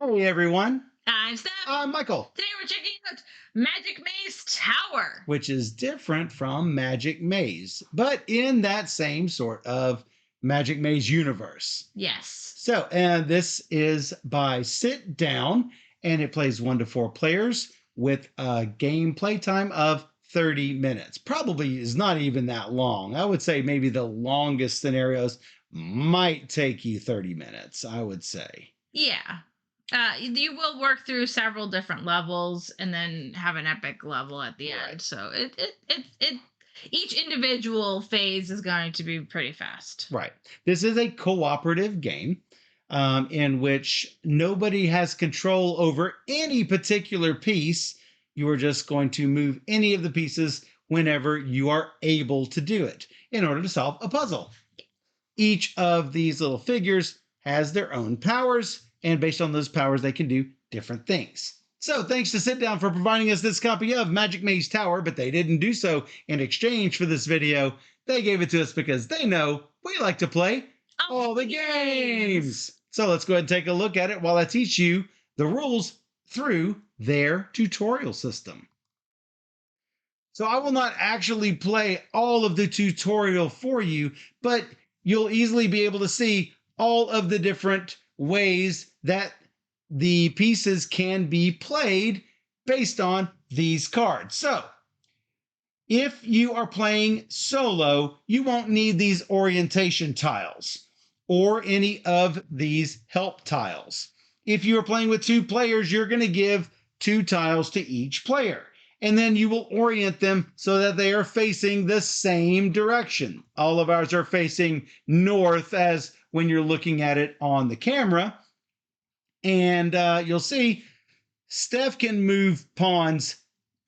Hey everyone, I'm Steph. I'm Michael, Today we're checking out Magic Maze Tower. which is different from Magic Maze, but in that same sort of Magic Maze universe. Yes. And this is by Sit Down, and it plays 1 to 4 players with a game playtime of 30 minutes. Probably is not even that long. I would say maybe the longest scenarios might take you 30 minutes, I would say. Yeah. You will work through several different levels and then have an epic level at the Right. end. So it each individual phase is going to be pretty fast. Right. This is a cooperative game in which nobody has control over any particular piece. You are just going to move any of the pieces whenever you are able to do it in order to solve a puzzle. Each of these little figures has their own powers, and based on those powers, they can do different things. So, thanks to Sit Down for providing us this copy of Magic Maze Tower, but they didn't do so in exchange for this video. They gave it to us because they know we like to play all the games. So, let's go ahead and take a look at it while I teach you the rules through their tutorial system. So I will not actually play all of the tutorial for you, but you'll easily be able to see all of the different ways that the pieces can be played based on these cards. So if you are playing solo, you won't need these orientation tiles or any of these help tiles. If you are playing with 2 players, you're going to give 2 tiles to each player. And then you will orient them so that they are facing the same direction. All of ours are facing north as when you're looking at it on the camera. And you'll see Steph can move pawns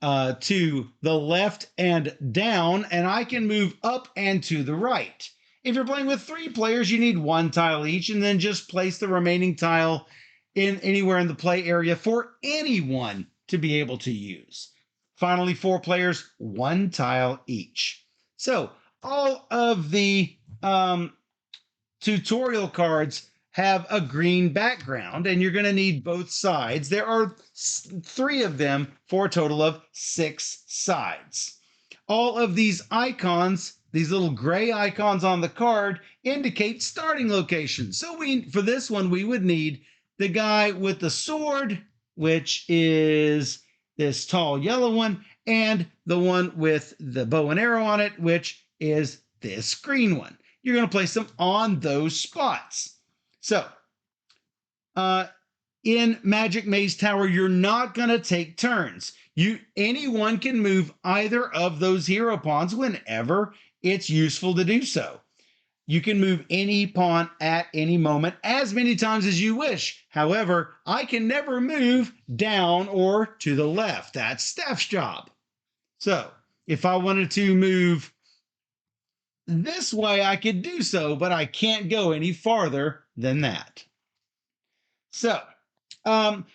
to the left and down, and I can move up and to the right. If you're playing with 3 players, you need 1 tile each, and then just place the remaining tile in anywhere in the play area for anyone to be able to use. Finally, 4 players, 1 tile each. So all of the tutorial cards have a green background, and you're going to need both sides. There are 3 of them for a total of 6 sides. All of these icons, these little gray icons on the card, indicate starting locations. So for this one, we would need the guy with the sword, which is this tall yellow one, and the one with the bow and arrow on it, which is this green one. You're going to place them on those spots. So, in Magic Maze Tower, you're not going to take turns. Anyone can move either of those hero pawns whenever it's useful to do so. You can move any pawn at any moment as many times as you wish. However, I can never move down or to the left. That's Steph's job. So, if I wanted to move this way, I could do so, but I can't go any farther than that. So,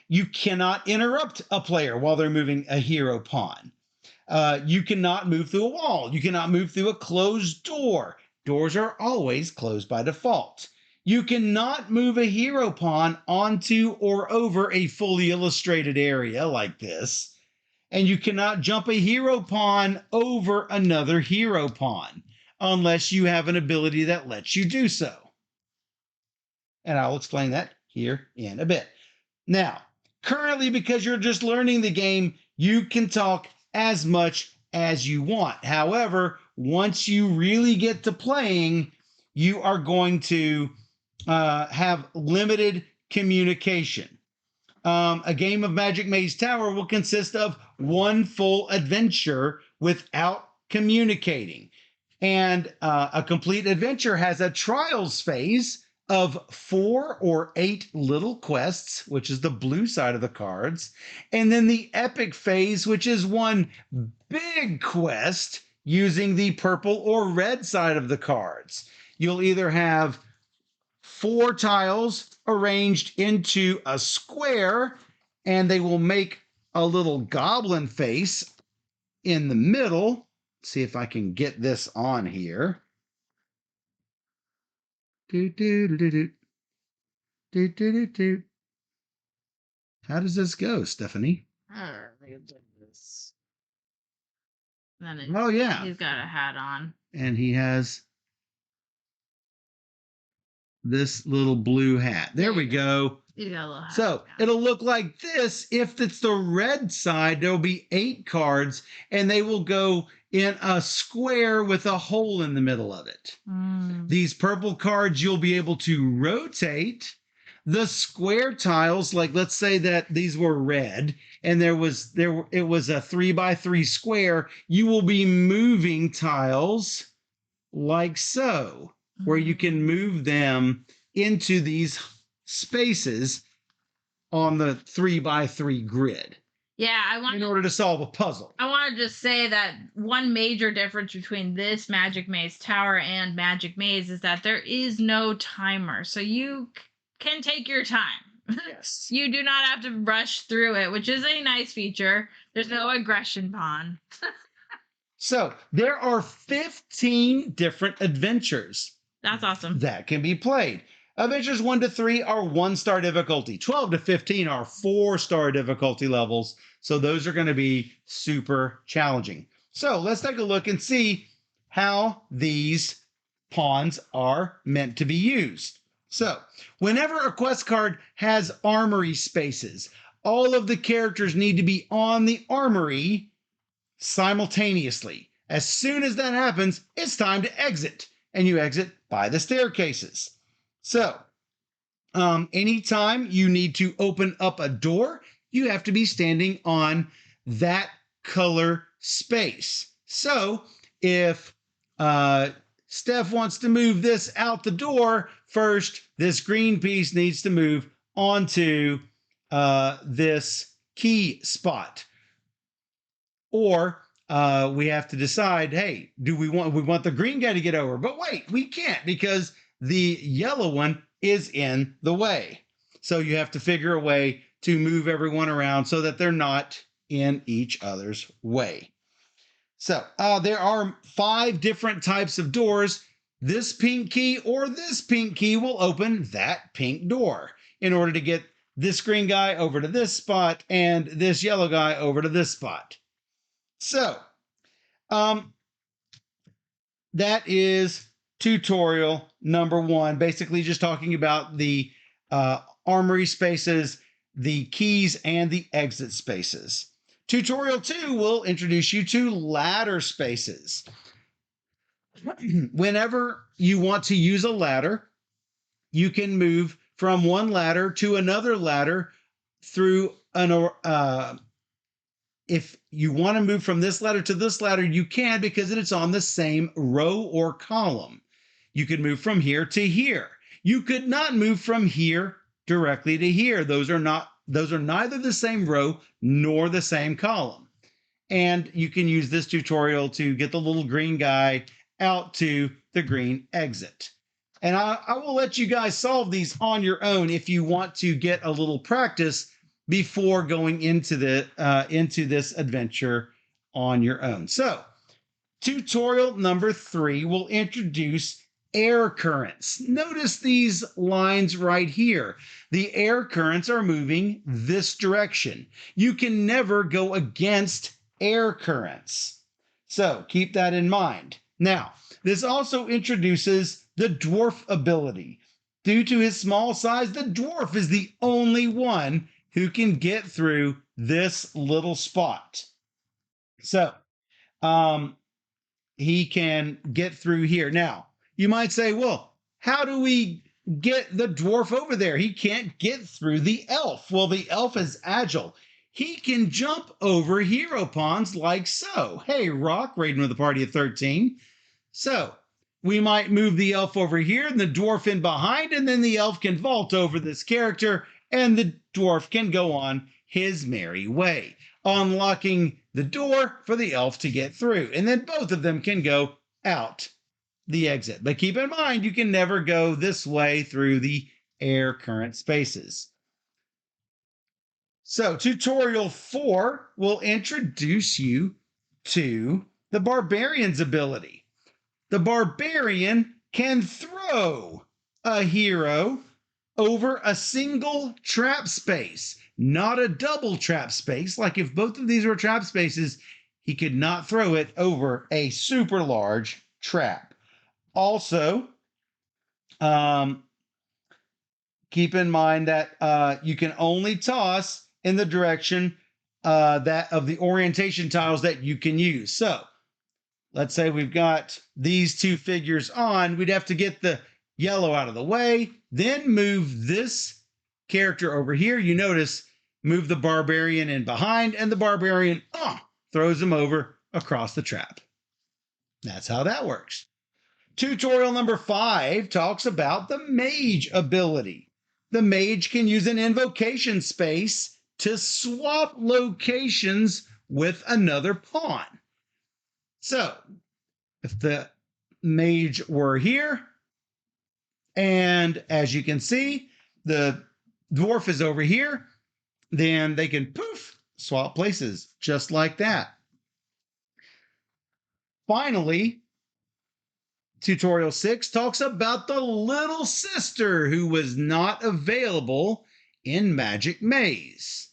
you cannot interrupt a player while they're moving a hero pawn. You cannot move through a wall. You cannot move through a closed door. Doors are always closed by default. You cannot move a hero pawn onto or over a fully illustrated area like this. And you cannot jump a hero pawn over another hero pawn unless you have an ability that lets you do so. And I'll explain that here in a bit. Now, currently, because you're just learning the game, you can talk as much as you want. However, once you really get to playing, you are going to have limited communication. A game of Magic Maze Tower will consist of one full adventure without communicating. And a complete adventure has a trials phase of 4 or 8 little quests, which is the blue side of the cards, and then the epic phase, which is one big quest using the purple or red side of the cards. You'll either have 4 tiles arranged into a square, and they will make a little goblin face in the middle. See if I can get this on here. Do, do, do, do, do, do, do, do. How does this go, Stephanie? Let me do this. Then Oh, yeah. he's got a hat on. And he has this little blue hat. There we go. He's got a little hat. So it'll look like this. If it's the red side, there'll be 8 cards, and they will go in a square with a hole in the middle of it. These purple cards you'll be able to rotate. The square tiles, like let's say that these were red and it was a 3x3 square, you will be moving tiles like so, where you can move them into these spaces on the 3x3 grid. Yeah, I want in order to solve a puzzle. I want to just say that one major difference between this Magic Maze Tower and Magic Maze is that there is no timer, so you can take your time. Yes. You do not have to rush through it, which is a nice feature. There's no aggression bond. So there are 15 different adventures. That's awesome. That can be played. Adventures 1 to 3 are 1-star difficulty. 12 to 15 are 4-star difficulty levels. So those are going to be super challenging. So let's take a look and see how these pawns are meant to be used. So whenever a quest card has armory spaces, all of the characters need to be on the armory simultaneously. As soon as that happens, it's time to exit, and you exit by the staircases. So, anytime you need to open up a door, you have to be standing on that color space. So, if Steph wants to move this out the door, first, this green piece needs to move onto this key spot. Or we have to decide, hey, we want the green guy to get over? But wait, we can't because the yellow one is in the way. So you have to figure a way to move everyone around so that they're not in each other's way. So there are 5 different types of doors. This pink key or this pink key will open that pink door in order to get this green guy over to this spot and this yellow guy over to this spot. So, that is tutorial number 1, basically just talking about the armory spaces, the keys, and the exit spaces. Tutorial 2 will introduce you to ladder spaces. Whenever you want to use a ladder, you can move from one ladder to another ladder through an if you want to move from this ladder to this ladder, you can because it's on the same row or column. You could move from here to here. You could not move from here directly to here. Those are neither the same row nor the same column. And you can use this tutorial to get the little green guy out to the green exit. And I will let you guys solve these on your own if you want to get a little practice before going into this adventure on your own. So, tutorial number 3 will introduce air currents. Notice these lines right here. The air currents are moving this direction. You can never go against air currents. So, keep that in mind. Now, this also introduces the dwarf ability. Due to his small size, the dwarf is the only one who can get through this little spot. So, he can get through here. Now, you might say, well, how do we get the dwarf over there? He can't get through the elf. Well, the elf is agile. He can jump over hero pawns like so. Hey, Rock, raiding with a party of 13. So, we might move the elf over here and the dwarf in behind, and then the elf can vault over this character and the dwarf can go on his merry way, unlocking the door for the elf to get through. And then both of them can go out the exit. But keep in mind, you can never go this way through the air current spaces. So tutorial 4 will introduce you to the barbarian's ability. The barbarian can throw a hero over a single trap space. not a double trap space. Like if both of these were trap spaces, he could not throw it over a super large trap. Also, um, keep in mind that you can only toss in the direction that of the orientation tiles that you can use. So let's say we've got these two figures on, we'd have to get the yellow out of the way, then move this character over here. You notice, move the barbarian in behind, and the barbarian throws him over across the trap. That's how that works. Tutorial number 5 talks about the mage ability. The mage can use an invocation space to swap locations with another pawn. So, if the mage were here, and as you can see, the dwarf is over here, then they can poof, swap places just like that. Finally, Tutorial 6 talks about the little sister who was not available in Magic Maze.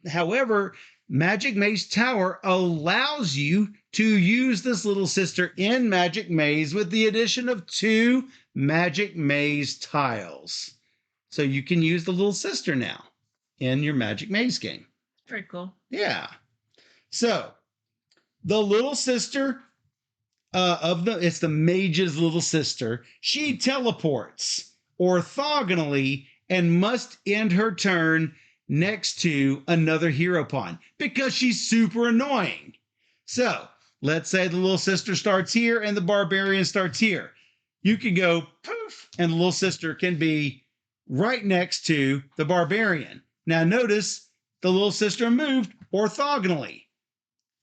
However, Magic Maze Tower allows you to use this little sister in Magic Maze with the addition of 2 Magic Maze tiles. So you can use the little sister now in your Magic Maze game. Very cool. Yeah. So the little sister it's the mage's little sister. She teleports orthogonally and must end her turn next to another hero pawn because she's super annoying. So let's say the little sister starts here and the barbarian starts here. You can go poof, and the little sister can be right next to the barbarian. Now notice the little sister moved orthogonally.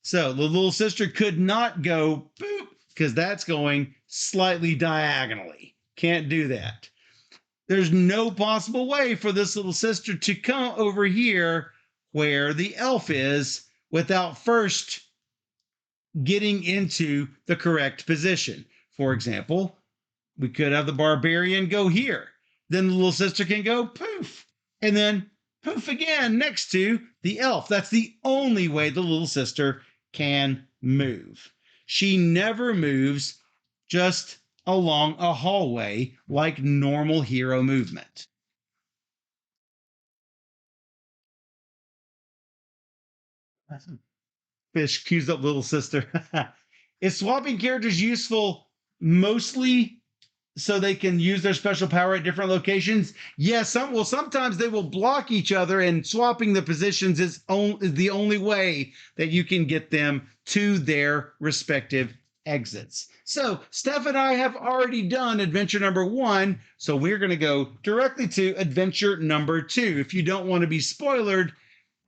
So the little sister could not go boop because that's going slightly diagonally. Can't do that. There's no possible way for this little sister to come over here where the elf is without first getting into the correct position. For example, we could have the barbarian go here. Then the little sister can go poof, and then poof again next to the elf. That's the only way the little sister can move. She never moves just along a hallway like normal hero movement. Fish cues up little sister. Is swapping characters useful mostly so they can use their special power at different locations? Yes, sometimes they will block each other, and swapping the positions is the only way that you can get them to their respective exits. So Steph and I have already done adventure number 1, so we're going to go directly to adventure number 2. If you don't want to be spoiled,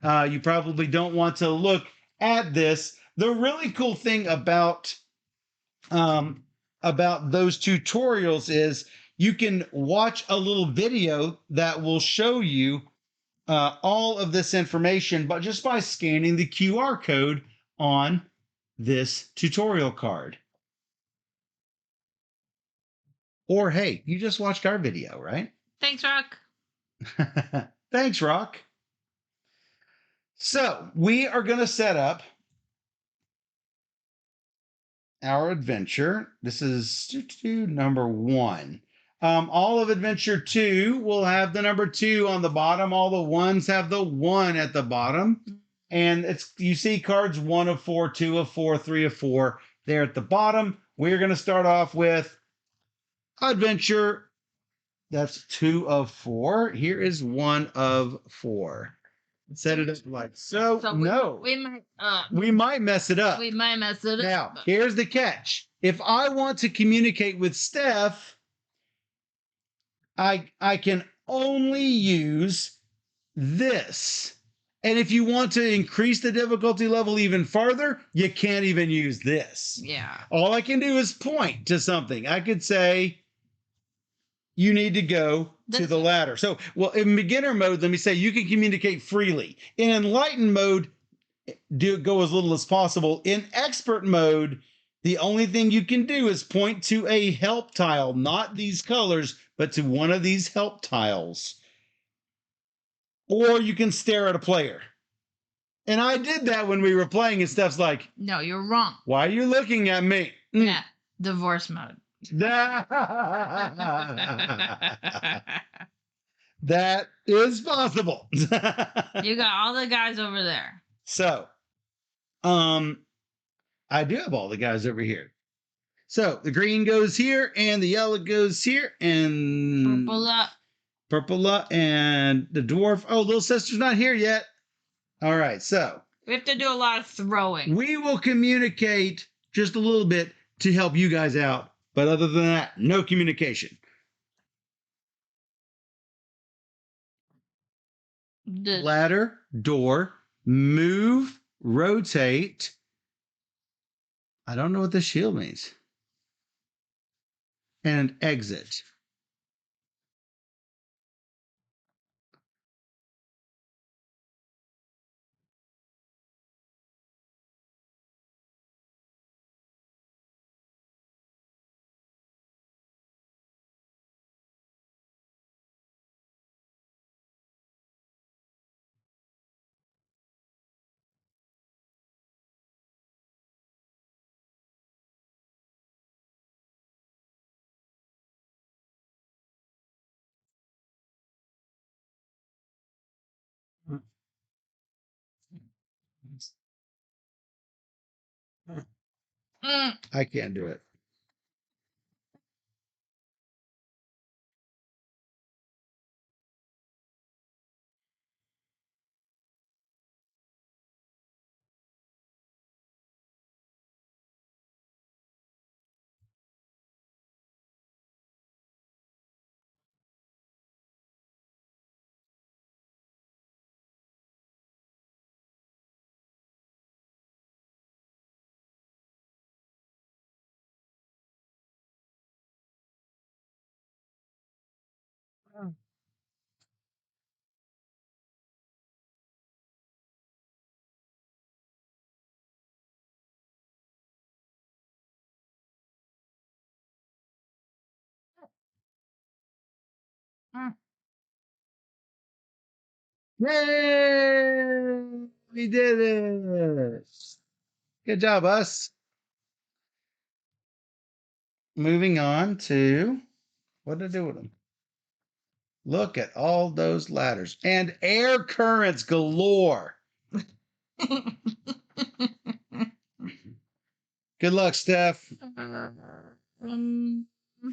you probably don't want to look at this. The really cool thing about those tutorials is you can watch a little video that will show you all of this information, but just by scanning the QR code on this tutorial card. Or hey, you just watched our video, right? Thanks, Rock. Thanks, Rock. So we are going to set up our adventure. This is number 1. All of adventure 2 will have the number 2 on the bottom. All the ones have the 1 at the bottom. And you see cards 1 of 4, 2 of 4, 3 of 4 there at the bottom. We're going to start off with adventure. That's 2 of 4. Here is 1 of 4. Set it up like so. No. We might mess it up. We might mess it up. Now, here's the catch. If I want to communicate with Steph, I can only use this. And if you want to increase the difficulty level even farther, you can't even use this. Yeah. All I can do is point to something. I could say, you need to go to the ladder. So, well, in beginner mode, let me say you can communicate freely. In enlightened mode, go as little as possible. In expert mode, the only thing you can do is point to a help tile, not these colors, but to one of these help tiles. or you can stare at a player. And I did that when we were playing, and Steph's like, No, you're wrong. why are you looking at me? Yeah, divorce mode. That is possible. You got all the guys over there. So, I do have all the guys over here. So the green goes here, and the yellow goes here, and purple up, and the dwarf. Oh, little sister's not here yet. All right, so we have to do a lot of throwing. We will communicate just a little bit to help you guys out, but other than that, no communication. Ladder, door, move, rotate. I don't know what the shield means. And exit. I can't do it. Yay! We did it. Good job, us. Moving on to what did I do with them? Look at all those ladders and air currents galore. Good luck, Steph.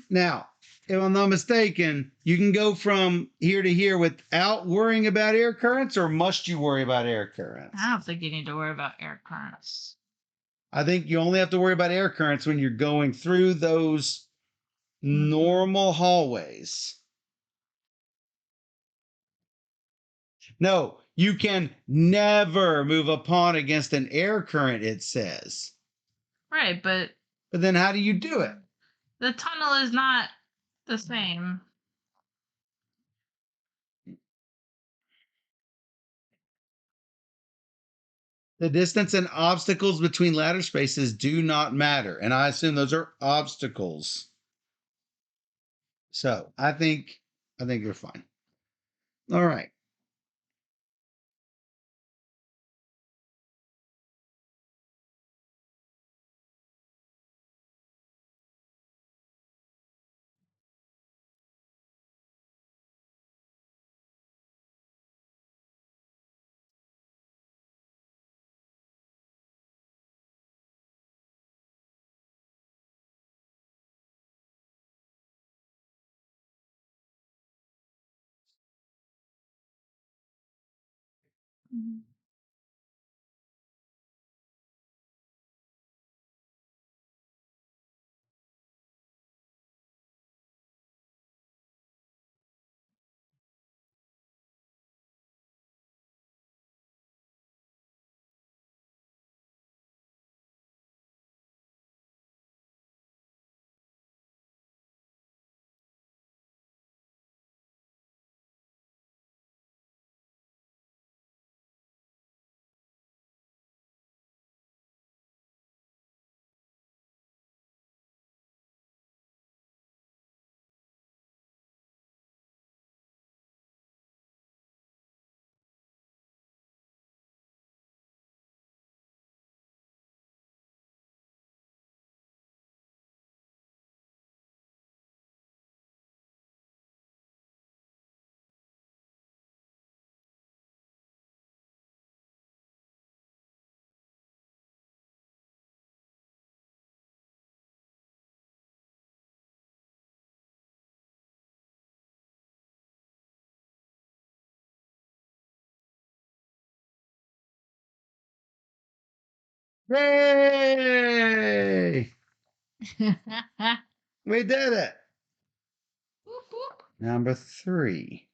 Now, if I'm not mistaken, you can go from here to here without worrying about air currents, or must you worry about air currents? I don't think you need to worry about air currents. I think you only have to worry about air currents when you're going through those normal hallways. No, you can never move a pawn against an air current, it says. Right, but then how do you do it? The tunnel is not the same. The distance and obstacles between ladder spaces do not matter. And I assume those are obstacles. So I think you're fine. All right. Yay! Whoop, We did it. whoop. Number 3.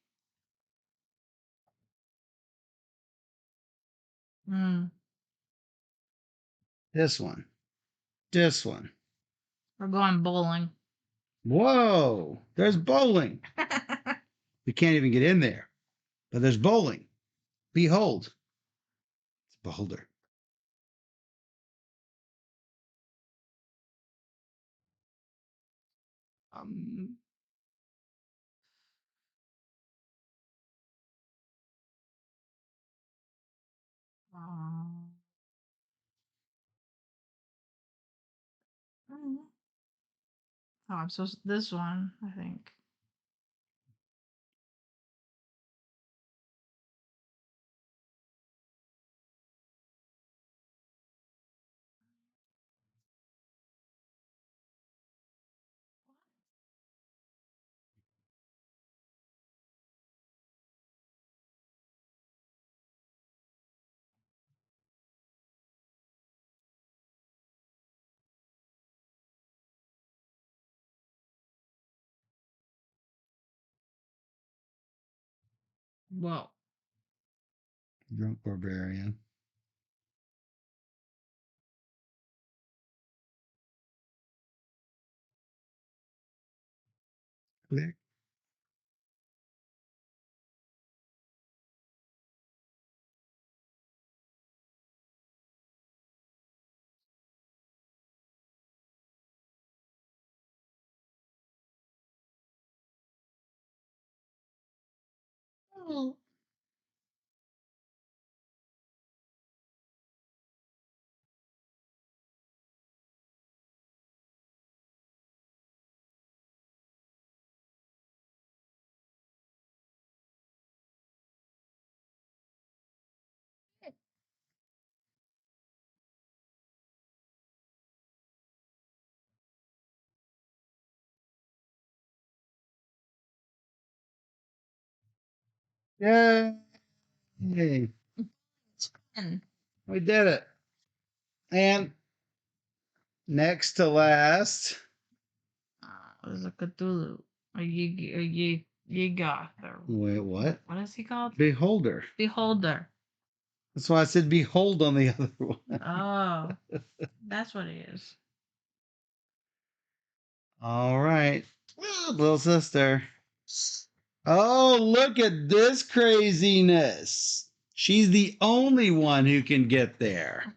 Mm, This one. This one. we're going bowling. Whoa! There's bowling. We can't even get in there, but there's bowling. Behold, it's Beholder. Um, Um, mm. Oh, I'm supposed this one, I think. Whoa. Drunk barbarian. Click. Mm. Yay! Ten. We did it. And next to last. It was a Cthulhu. A Yigoth. Or Wait, what? what is he called? Beholder. Beholder. That's why I said behold on the other one. Oh, that's what it is. All right. Little sister. Oh, look at this craziness. She's the only one who can get there.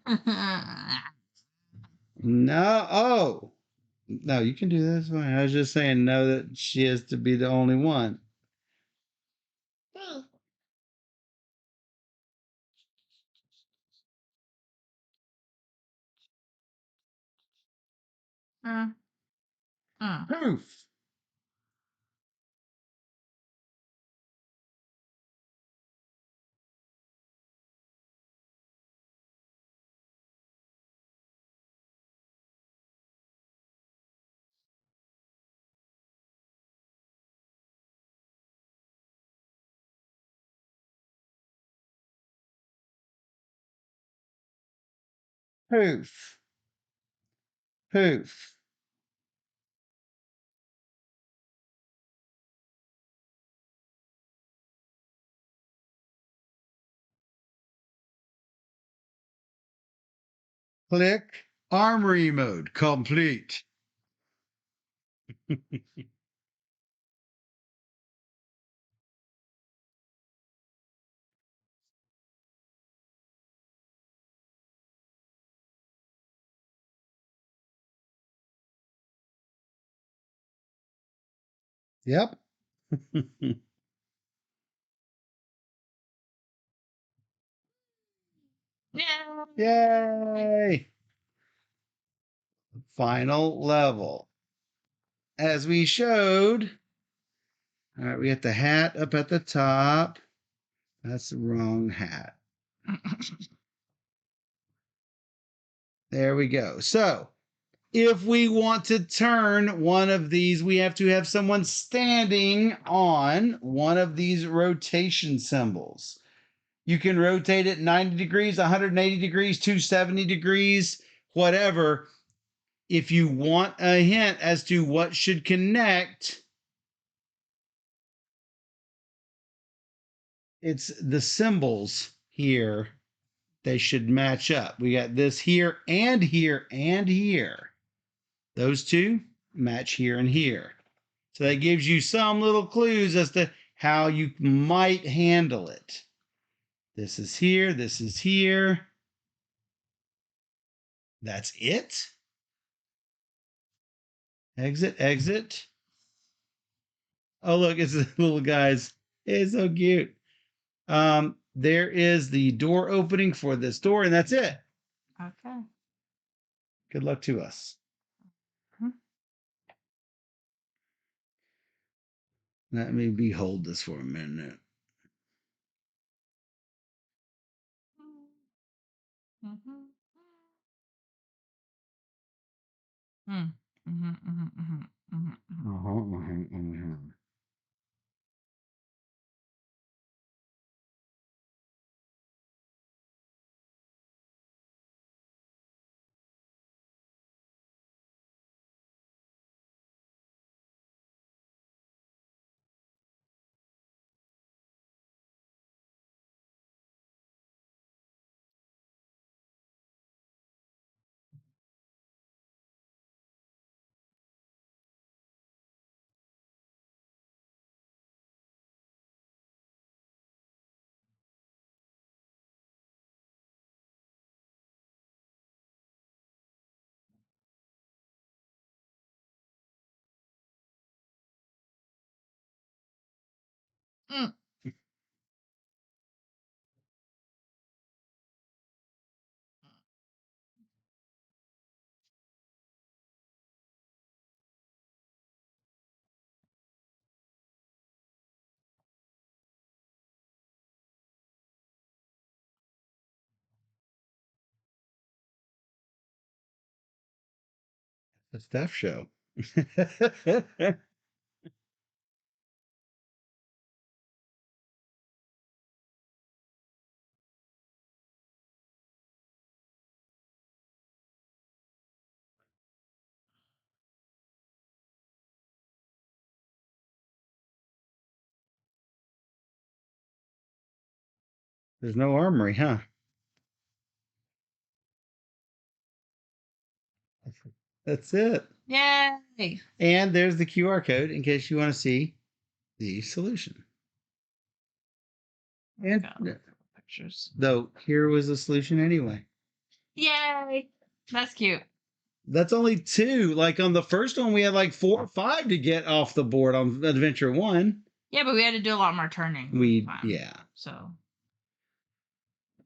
No. Oh. No, you can do this one. I was just saying no that she has to be the only one. uh, uh. Proof. Proof. Proof. Click armory mode complete. Yep. Yeah. Yay. Final level. As we showed, all right, we got the hat up at the top. That's the wrong hat. There we go. So if we want to turn one of these, we have to have someone standing on one of these rotation symbols. You can rotate it 90 degrees, 180 degrees, 270 degrees, whatever. If you want a hint as to what should connect, it's the symbols here. They should match up. We got this here and here and here. Those two match here and here. So that gives you some little clues as to how you might handle it. This is here. This is here. That's it. Exit, exit. Oh, look, it's the little guys. It's so cute. There is the door opening for this door, and that's it. Okay. Good luck to us. Let me behold this for a minute. Mm. The Steph Show. There's no armory, huh? That's it. Yay. And there's the QR code in case you want to see the solution. And Got pictures. though here was the solution anyway. Yay. That's cute. That's only two. Like on the first one, we had like 4 or 5 to get off the board on Adventure 1. Yeah, but we had to do a lot more turning. Yeah.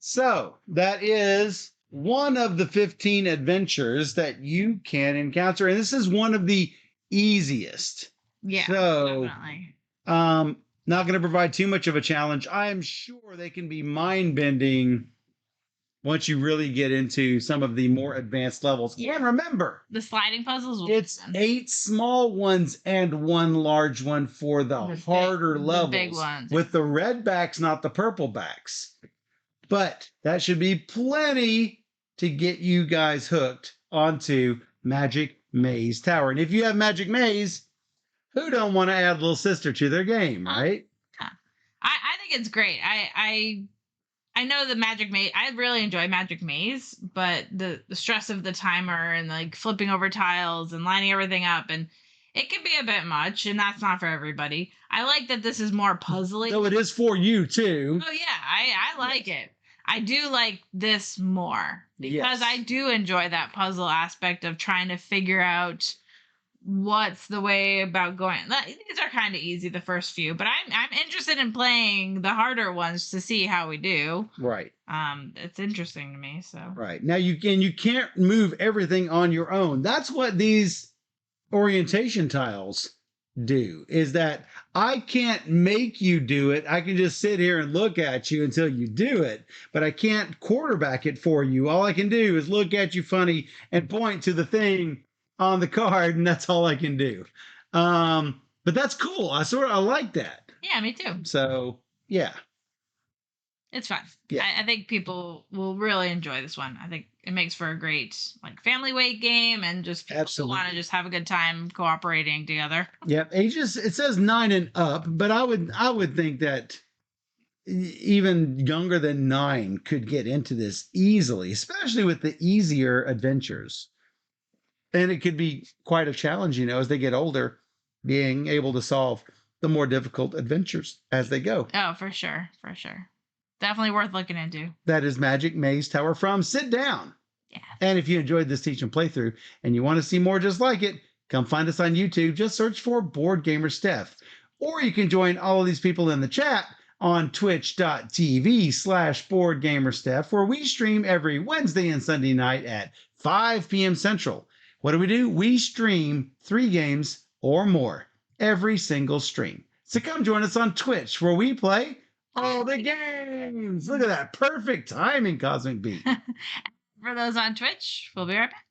So that is one of the 15 adventures that you can encounter. And this is one of the easiest. yeah, So, definitely. not going to provide too much of a challenge. I am sure they can be mind bending once you really get into some of the more advanced levels. Yeah. And remember, The sliding puzzles. it's 8 small ones and 1 large one for the harder levels. The big ones. With the red backs, not the purple backs. But that should be plenty to get you guys hooked onto Magic Maze Tower. And if you have Magic Maze, who don't want to add a little sister to their game, right? I think it's great. I know the Magic Maze. I really enjoy Magic Maze, but the stress of the timer and like flipping over tiles and lining everything up, and it can be a bit much, and that's not for everybody. I like that this is more puzzly. So it is for you too. Oh yeah, I like it. I do like this more because I do enjoy that puzzle aspect of trying to figure out what's the way about going. These are kind of easy, the first few, but I'm interested in playing the harder ones to see how we do. Right. It's interesting to me. So right now you can't move everything on your own. That's what these orientation tiles do, is that I can't make you do it. I can just sit here and look at you until you do it, but I can't quarterback it for you. All I can do is look at you funny and point to the thing on the card, and that's all I can do. But that's cool. I like that. Yeah, me too. So yeah. It's fun. Yeah, I think people will really enjoy this one. I think it makes for a great like family weight game and just people who want to absolutely. just have a good time cooperating together. Yep, ages it says 9 and up, but I would think that even younger than 9 could get into this easily, especially with the easier adventures. And it could be quite a challenge, as they get older, being able to solve the more difficult adventures as they go. Oh, for sure, for sure. Definitely worth looking into. That is Magic Maze Tower from Sit Down. Yeah. And if you enjoyed this teach and playthrough and you want to see more just like it, come find us on YouTube. Just search for Board Gamer Steph. Or you can join all of these people in the chat on twitch.tv/BoardGamerSteph, where we stream every Wednesday and Sunday night at 5 p.m. Central. What do? We stream 3 games or more every single stream. So come join us on Twitch, where we play all the games. Look at that perfect timing, Cosmic Beat. For those on Twitch, we'll be right back.